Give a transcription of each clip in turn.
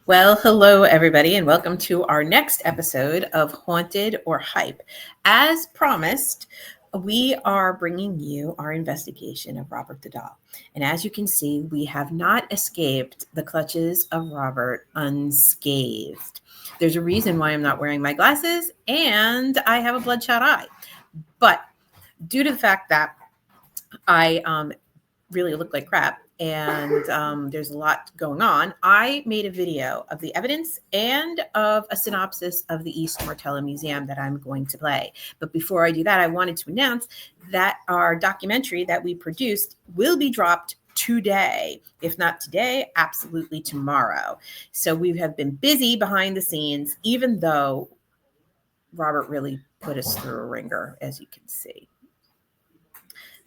Well, hello, everybody, and welcome to our next episode of Haunted or Hype. As promised, we are bringing you our investigation of Robert the Doll. And as you can see, we have not escaped the clutches of Robert unscathed. There's a reason why I'm not wearing my glasses, and I have a bloodshot eye. But due to the fact that I really look like crap and there's a lot going on, I made a video of the evidence and of a synopsis of the East Martello Museum that I'm going to play. But before I do that, I wanted to announce that our documentary that we produced will be dropped today. If not today, absolutely tomorrow. So we have been busy behind the scenes, even though Robert really put us through a ringer, as you can see.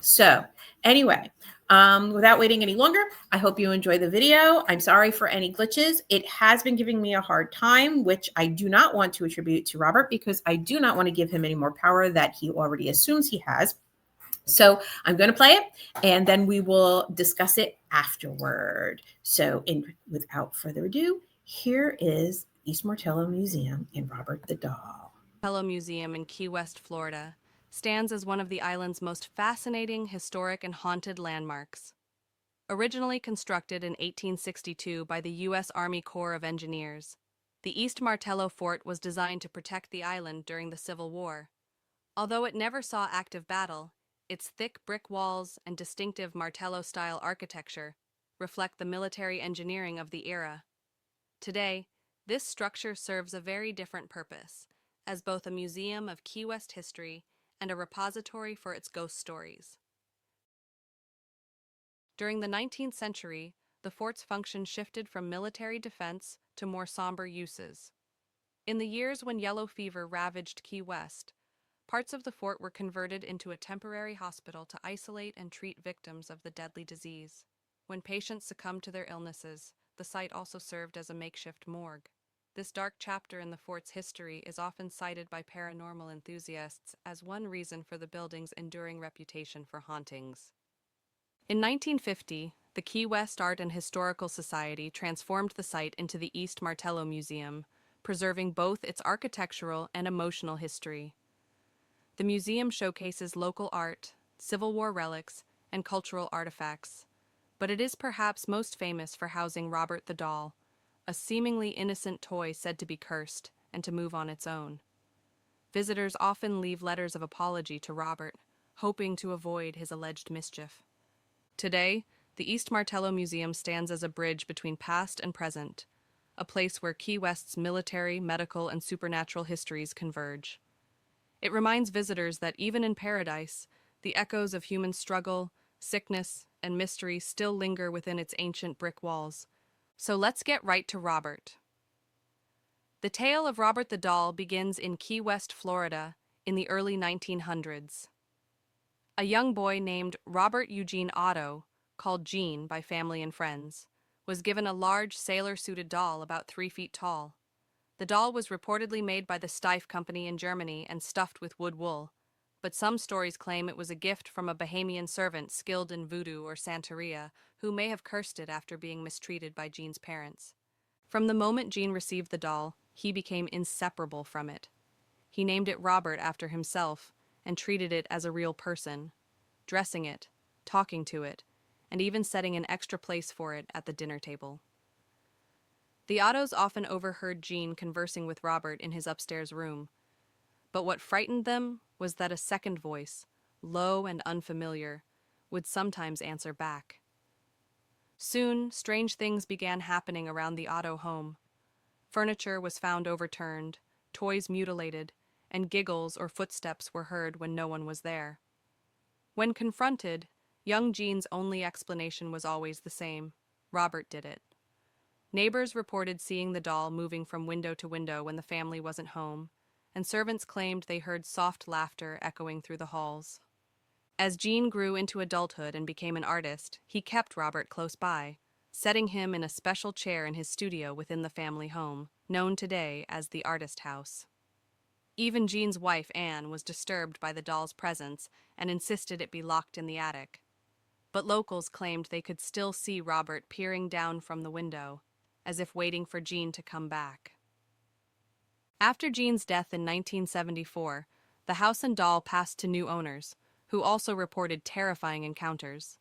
So anyway, without waiting any longer, I hope you enjoy the video. I'm sorry for any glitches. It has been giving me a hard time, which I do not want to attribute to Robert because I do not want to give him any more power that he already assumes he has. So I'm going to play it and then we will discuss it afterward. So without further ado, here is East Martello Museum and Robert the Doll. Martello Museum in Key West, Florida, stands as one of the island's most fascinating historic and haunted landmarks. Originally constructed in 1862 by the U.S. Army Corps of Engineers, the East Martello Fort was designed to protect the island during the Civil War. Although it never saw active battle, its thick brick walls and distinctive Martello-style architecture reflect the military engineering of the era. Today, this structure serves a very different purpose, as both a museum of Key West history and a repository for its ghost stories. During the 19th century, the fort's function shifted from military defense to more somber uses. In the years when yellow fever ravaged Key West, parts of the fort were converted into a temporary hospital to isolate and treat victims of the deadly disease. When patients succumbed to their illnesses, the site also served as a makeshift morgue. This dark chapter in the fort's history is often cited by paranormal enthusiasts as one reason for the building's enduring reputation for hauntings. In 1950, the Key West Art and Historical Society transformed the site into the East Martello Museum, preserving both its architectural and emotional history. The museum showcases local art, Civil War relics, and cultural artifacts, but it is perhaps most famous for housing Robert the Doll, a seemingly innocent toy said to be cursed and to move on its own. Visitors often leave letters of apology to Robert, hoping to avoid his alleged mischief. Today, the East Martello Museum stands as a bridge between past and present, a place where Key West's military, medical, and supernatural histories converge. It reminds visitors that even in paradise, the echoes of human struggle, sickness, and mystery still linger within its ancient brick walls. So let's get right to Robert. The tale of Robert the Doll begins in Key West, Florida, in the early 1900s. A young boy named Robert Eugene Otto, called Gene by family and friends, was given a large sailor-suited doll about 3 feet tall. The doll was reportedly made by the Steiff Company in Germany and stuffed with wood wool, but some stories claim it was a gift from a Bahamian servant skilled in voodoo or Santeria, who may have cursed it after being mistreated by Gene's parents. From the moment Gene received the doll, he became inseparable from it. He named it Robert after himself and treated it as a real person, dressing it, talking to it, and even setting an extra place for it at the dinner table. The Ottos often overheard Gene conversing with Robert in his upstairs room, but what frightened them was that a second voice, low and unfamiliar, would sometimes answer back. Soon, strange things began happening around the Otto home. Furniture was found overturned, toys mutilated, and giggles or footsteps were heard when no one was there. When confronted, young Jean's only explanation was always the same: Robert did it. Neighbors reported seeing the doll moving from window to window when the family wasn't home, and servants claimed they heard soft laughter echoing through the halls. As Jean grew into adulthood and became an artist, he kept Robert close by, setting him in a special chair in his studio within the family home, known today as the Artist House. Even Jean's wife, Anne, was disturbed by the doll's presence and insisted it be locked in the attic. But locals claimed they could still see Robert peering down from the window, as if waiting for Jean to come back. After Jean's death in 1974, the house and doll passed to new owners, who also reported terrifying encounters: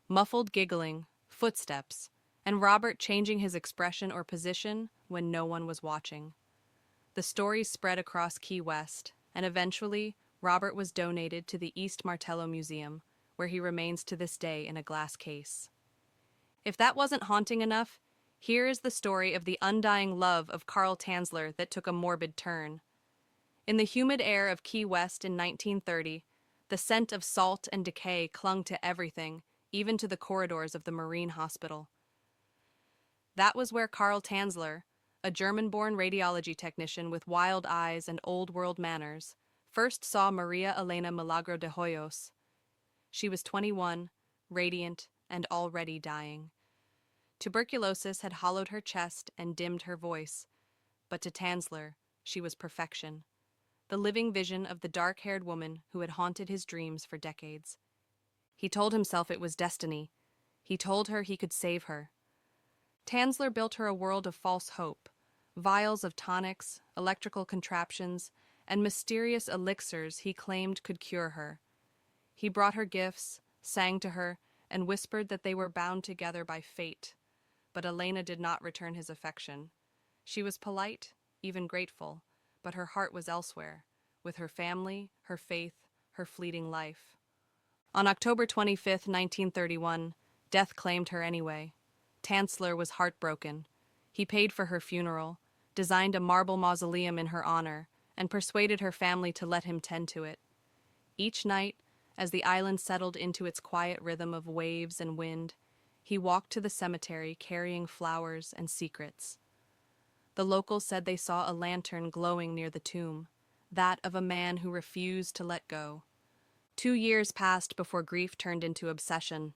muffled giggling, footsteps, and Robert changing his expression or position when no one was watching. The stories spread across Key West, and eventually, Robert was donated to the East Martello Museum, where he remains to this day in a glass case. If that wasn't haunting enough, here is the story of the undying love of Carl Tanzler that took a morbid turn. In the humid air of Key West in 1930, the scent of salt and decay clung to everything, even to the corridors of the Marine Hospital. That was where Carl Tanzler, a German-born radiology technician with wild eyes and old-world manners, first saw Maria Elena Milagro de Hoyos. She was 21, radiant, and already dying. Tuberculosis had hollowed her chest and dimmed her voice, but to Tanzler, she was perfection, the living vision of the dark-haired woman who had haunted his dreams for decades. He told himself it was destiny. He told her he could save her. Tanzler built her a world of false hope, vials of tonics, electrical contraptions, and mysterious elixirs he claimed could cure her. He brought her gifts, sang to her, and whispered that they were bound together by fate. But Elena did not return his affection. She was polite, even grateful, but her heart was elsewhere, with her family, her faith, her fleeting life. On October 25, 1931, death claimed her anyway. Tanzler was heartbroken. He paid for her funeral, designed a marble mausoleum in her honor, and persuaded her family to let him tend to it. Each night, as the island settled into its quiet rhythm of waves and wind, he walked to the cemetery carrying flowers and secrets. The locals said they saw a lantern glowing near the tomb, that of a man who refused to let go. 2 years passed before grief turned into obsession.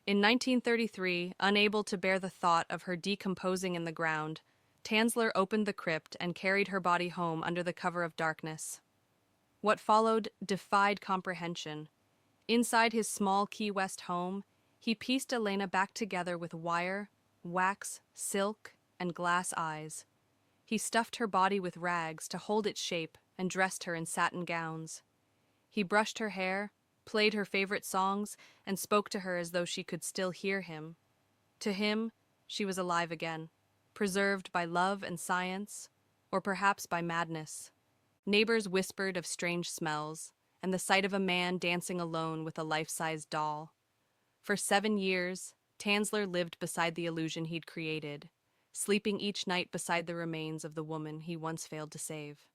In 1933, unable to bear the thought of her decomposing in the ground, Tanzler opened the crypt and carried her body home under the cover of darkness. What followed defied comprehension. Inside his small Key West home, he pieced Elena back together with wire, wax, silk, and glass eyes. He stuffed her body with rags to hold its shape and dressed her in satin gowns. He brushed her hair, played her favorite songs, and spoke to her as though she could still hear him. To him, she was alive again, preserved by love and science, or perhaps by madness. Neighbors whispered of strange smells, and the sight of a man dancing alone with a life-size doll. For 7 years, Tanzler lived beside the illusion he'd created, sleeping each night beside the remains of the woman he once failed to save.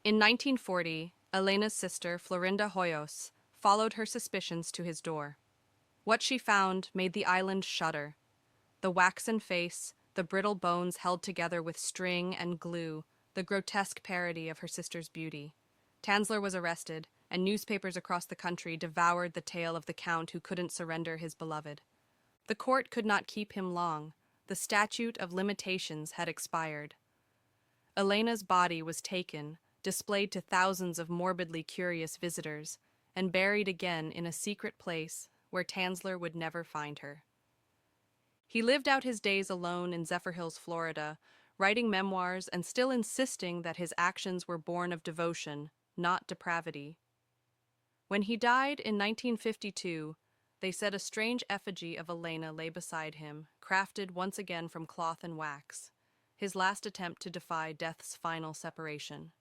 In 1940, Elena's sister, Florinda Hoyos, followed her suspicions to his door. What she found made the island shudder. The waxen face, the brittle bones held together with string and glue, the grotesque parody of her sister's beauty. Tanzler was arrested, and newspapers across the country devoured the tale of the count who couldn't surrender his beloved. The court could not keep him long. The statute of limitations had expired. Elena's body was taken, displayed to thousands of morbidly curious visitors, and buried again in a secret place where Tanzler would never find her. He lived out his days alone in Zephyrhills, Florida, writing memoirs and still insisting that his actions were born of devotion, not depravity. When he died in 1952, they said a strange effigy of Elena lay beside him, crafted once again from cloth and wax, his last attempt to defy death's final separation.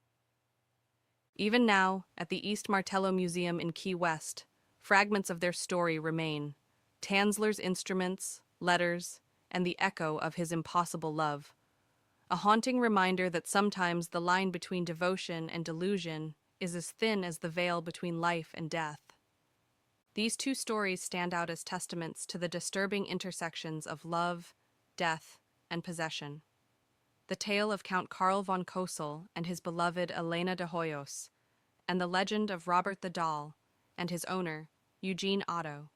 Even now, at the East Martello Museum in Key West, fragments of their story remain: Tanzler's instruments, letters, and the echo of his impossible love. A haunting reminder that sometimes the line between devotion and delusion is as thin as the veil between life and death. These two stories stand out as testaments to the disturbing intersections of love, death, and possession. The tale of Count Karl von Cosel and his beloved Elena de Hoyos, and the legend of Robert the Doll and his owner, Eugene Otto.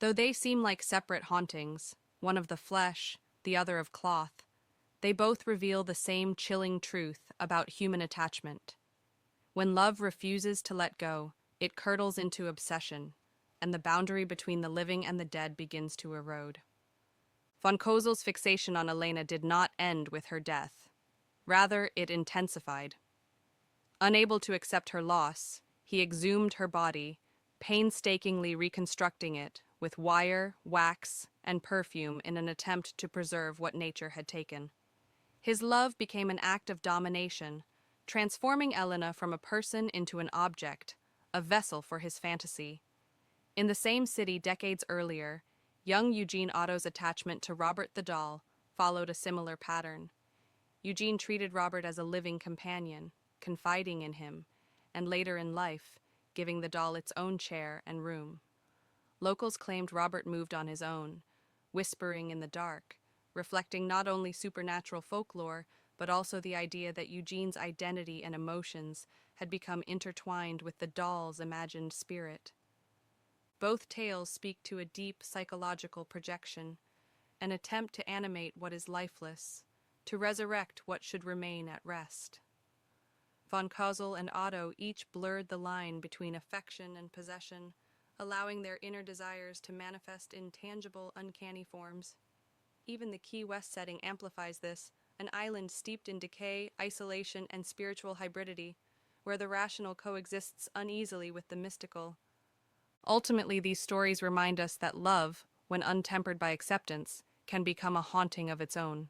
Though they seem like separate hauntings, one of the flesh, the other of cloth, they both reveal the same chilling truth about human attachment. When love refuses to let go, it curdles into obsession, and the boundary between the living and the dead begins to erode. Von Kosel's fixation on Elena did not end with her death. Rather, it intensified. Unable to accept her loss, he exhumed her body, painstakingly reconstructing it with wire, wax, and perfume in an attempt to preserve what nature had taken. His love became an act of domination, transforming Elena from a person into an object, a vessel for his fantasy. In the same city decades earlier, young Eugene Otto's attachment to Robert the Doll followed a similar pattern. Eugene treated Robert as a living companion, confiding in him, and later in life, giving the doll its own chair and room. Locals claimed Robert moved on his own, whispering in the dark, reflecting not only supernatural folklore, but also the idea that Eugene's identity and emotions had become intertwined with the doll's imagined spirit. Both tales speak to a deep psychological projection, an attempt to animate what is lifeless, to resurrect what should remain at rest. Von Kosel and Otto each blurred the line between affection and possession, allowing their inner desires to manifest in tangible, uncanny forms. Even the Key West setting amplifies this, an island steeped in decay, isolation, and spiritual hybridity, where the rational coexists uneasily with the mystical. Ultimately, these stories remind us that love, when untempered by acceptance, can become a haunting of its own.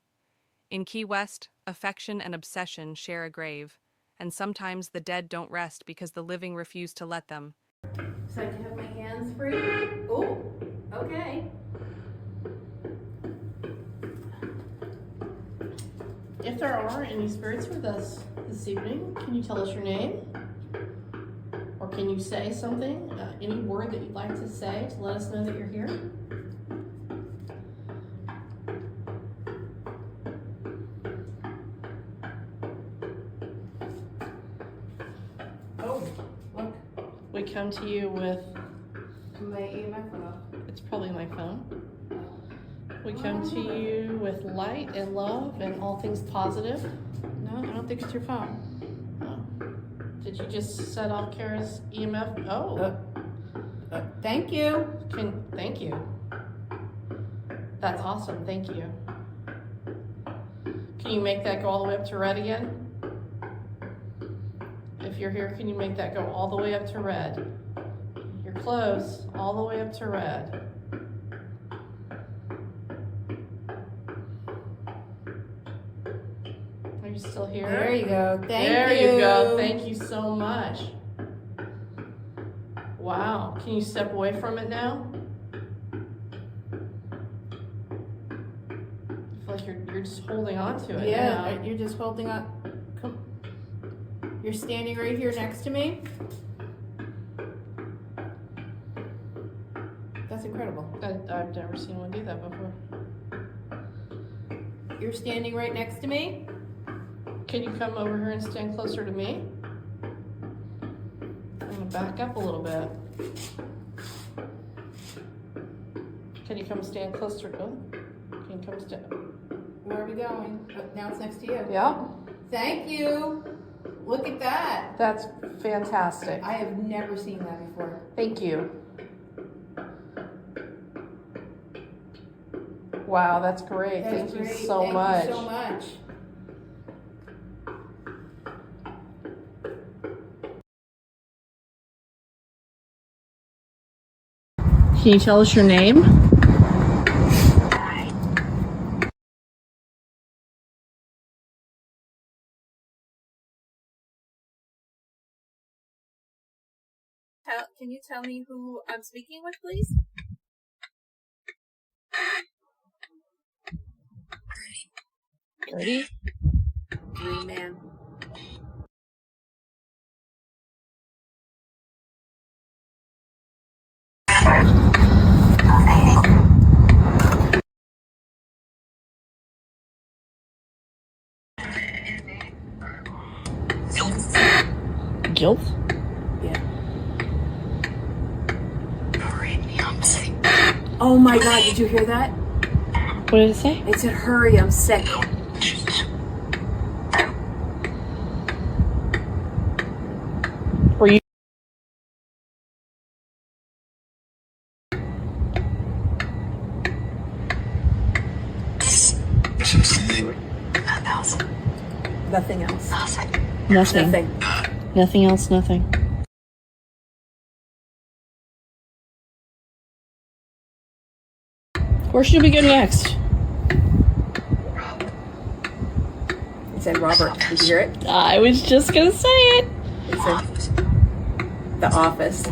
In Key West, affection and obsession share a grave, and sometimes the dead don't rest because the living refuse to let them. So I can have my hands free. Oh, okay. If there are any spirits with us this evening, can you tell us your name? Or can you say something, any word that you'd like to say to let us know that you're here? Oh, look. We come to you with, My EMF went off. it's probably my phone. We come to you with light and love and all things positive. No, I don't think it's your phone. Oh. Did you just set off Kara's EMF? Oh. Thank you. Thank you. That's awesome, thank you. Can you make that go all the way up to red again? If you're here, can you make that go all the way up to red? You're close, all the way up to red. Are you still here? There you go. Thank you. There you go. Thank you so much. Wow. Can you step away from it now? I feel like you're just holding on to it. Yeah, now. you're just holding on. Come. You're standing right here next to me. That's incredible. I've never seen one do that before. You're standing right next to me. Can you come over here and stand closer to me? I'm gonna back up a little bit. Can you come stand closer? Oh, can you come stand? Where are we going? Oh, now it's next to you. Yeah. Thank you. Look at that. That's fantastic. I have never seen that before. Thank you. Wow, that's great. That's Thank great. you so much. Thank you so much. Can you tell us your name? Can you tell me who I'm speaking with, please? Ready? Green man. Guilt? Yeah. Oh my God, did you hear that? What did it say? It said, hurry, I'm sick. Were you? Nothing else. Nothing. Nothing else, nothing. Where should we go next? It said Robert. Did you hear it? I was just gonna say it. It said the office.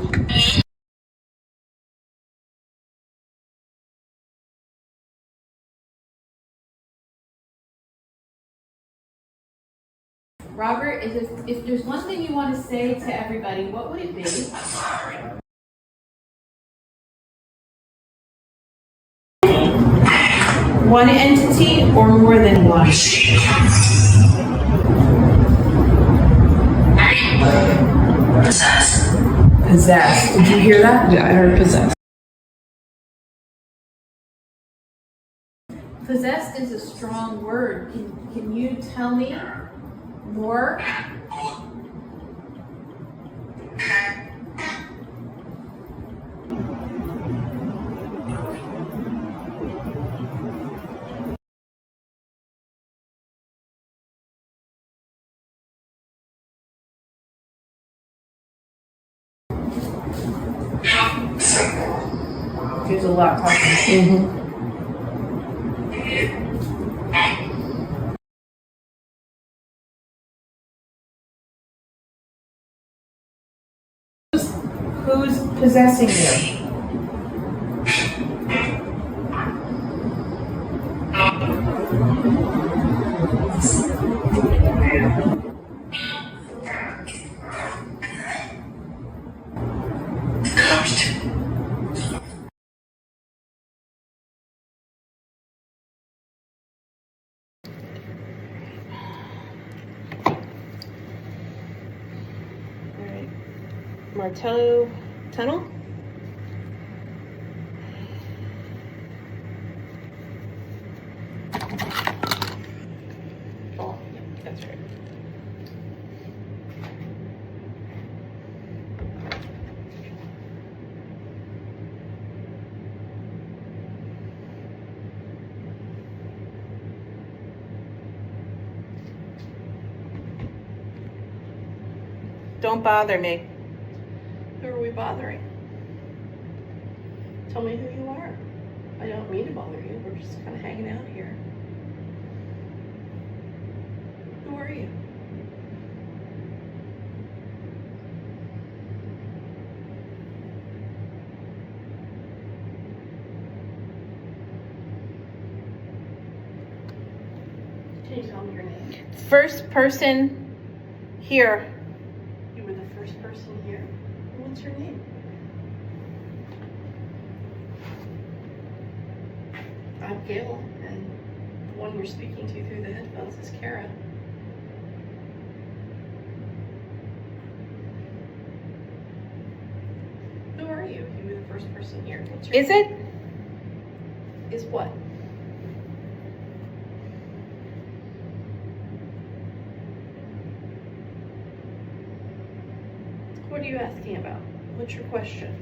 Robert, if there's one thing you want to say to everybody, what would it be? One entity or more than one? Possessed. Did you hear that? Yeah, I heard possessed. Possessed is a strong word. Can you tell me more? There's a lot talking. Who's possessing you? Martello Tunnel? Oh, yeah, that's right. Don't bother me. Who are we bothering? Tell me who you are. I don't mean to bother you. We're just kind of hanging out here. Who are you? Can you tell me your name? First person here. You were the first person here. What's your name? I'm Gail, and the one you're speaking to through the headphones is Kara. Who are you? You were the first person here. What's your Is name? it? Is what? What are you asking about? What's your question?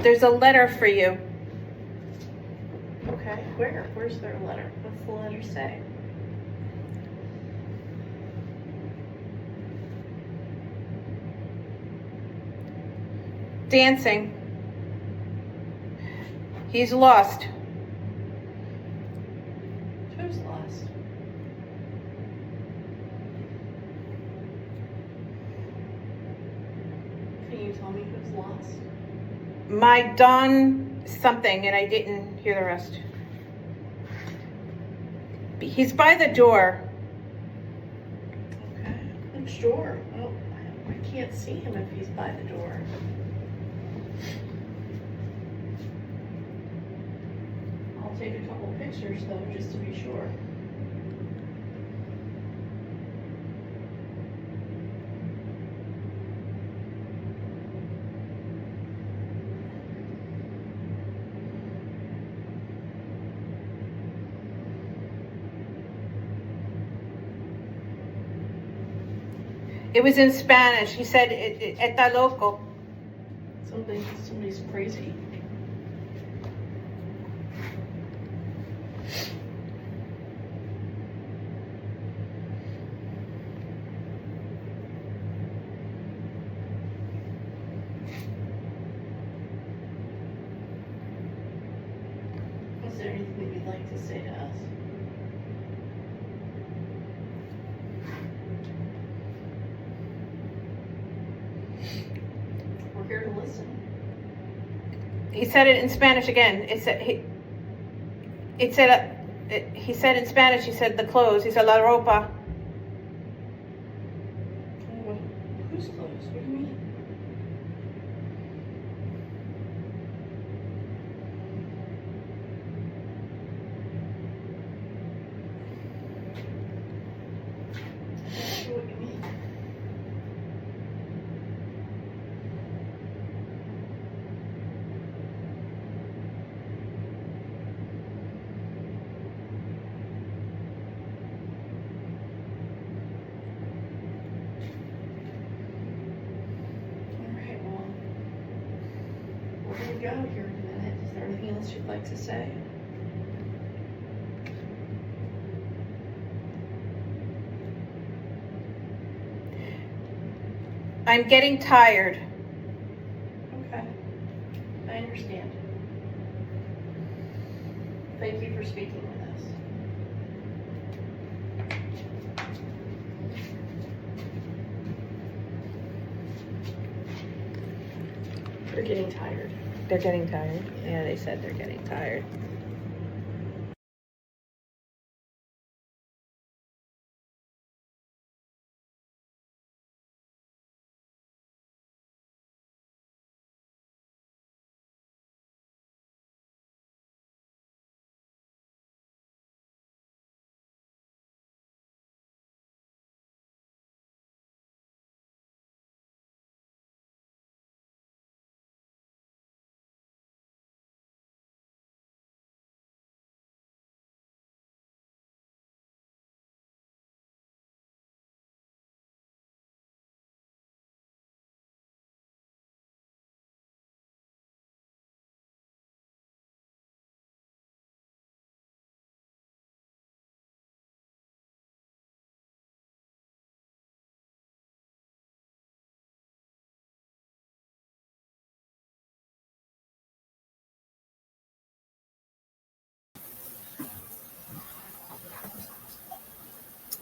There's a letter for you. Okay, where? Where's their letter? What's the letter say? Dancing. He's lost. Who's lost? Can you tell me who's lost? My Don something, and I didn't hear the rest. He's by the door. Okay, which door? Oh, I can't see him if he's by the door. I'll take a couple pictures though, just to be sure. It was in Spanish. He said, "Está loco." Somebody's crazy. Is there anything that you'd like to say to us? We're here to listen. He said it in Spanish again. He said in Spanish, he said the clothes. He said la ropa. Oh, whose clothes? What do you mean? I'm not sure what you mean. Alright, well, we're gonna go here in a minute. Is there anything else you'd like to say? I'm getting tired. Okay, I understand. Thank you for speaking with us. They're getting tired. They're getting tired. Yeah, they said they're getting tired.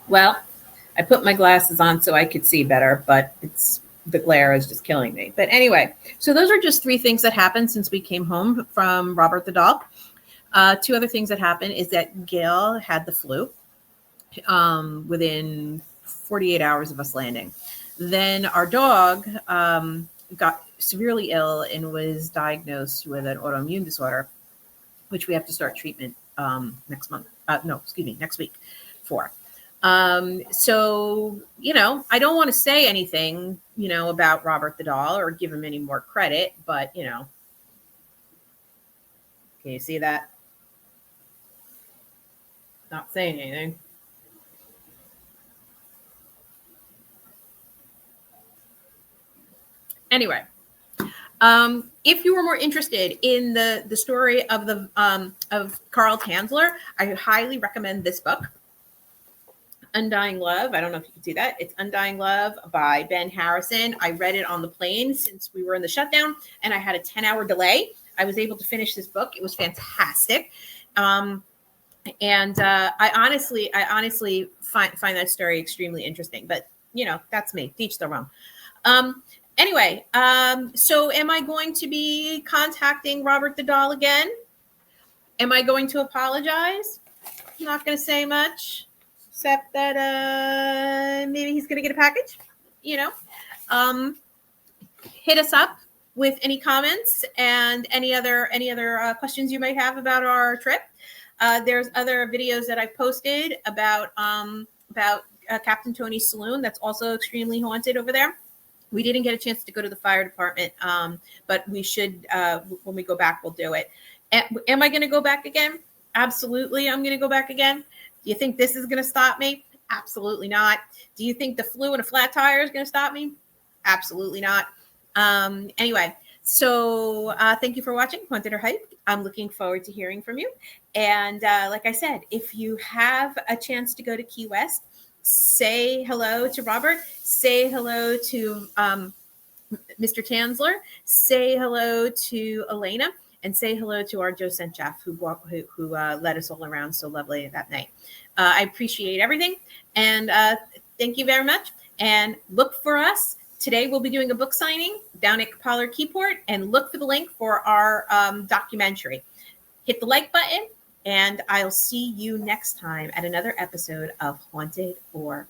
Well, I put my glasses on so I could see better, but the glare is just killing me. But anyway, so those are just 3 things that happened since we came home from Robert the dog. 2 other things that happened is that Gail had the flu within 48 hours of us landing. Then our dog got severely ill and was diagnosed with an autoimmune disorder, which we have to start treatment next week for. So, I don't want to say anything, about Robert the doll or give him any more credit, but, can you see that? Not saying anything. Anyway, if you were more interested in the story of of Carl Tanzler, I highly recommend this book, Undying Love. I don't know if you can see that. It's Undying Love by Ben Harrison. I read it on the plane since we were in the shutdown, and I had a 10-hour delay. I was able to finish this book. It was fantastic. And I honestly find that story extremely interesting. But, that's me. Teach their own. Anyway, so am I going to be contacting Robert the doll again? Am I going to apologize? not going to say much, except that maybe he's going to get a package. You know, hit us up with any comments and any other questions you might have about our trip. There's other videos that I've posted about Captain Tony's Saloon. That's also extremely haunted over there. We didn't get a chance to go to the fire department, but we should, when we go back, we'll do it. Am I going to go back again? Absolutely, I'm going to go back again. Do you think this is going to stop me? Absolutely not. Do you think the flu and a flat tire is going to stop me? Absolutely not. Anyway, so thank you for watching Haunted or Hype. I'm looking forward to hearing from you. And like I said, if you have a chance to go to Key West, say hello to Robert, say hello to Mr. Tansler, say hello to Elena, and say hello to our docent chef who led us all around so lovely that night. I appreciate everything, and thank you very much. And look for us. Today we'll be doing a book signing down at Pollard Keyport, and look for the link for our documentary. Hit the like button, and I'll see you next time at another episode of Haunted or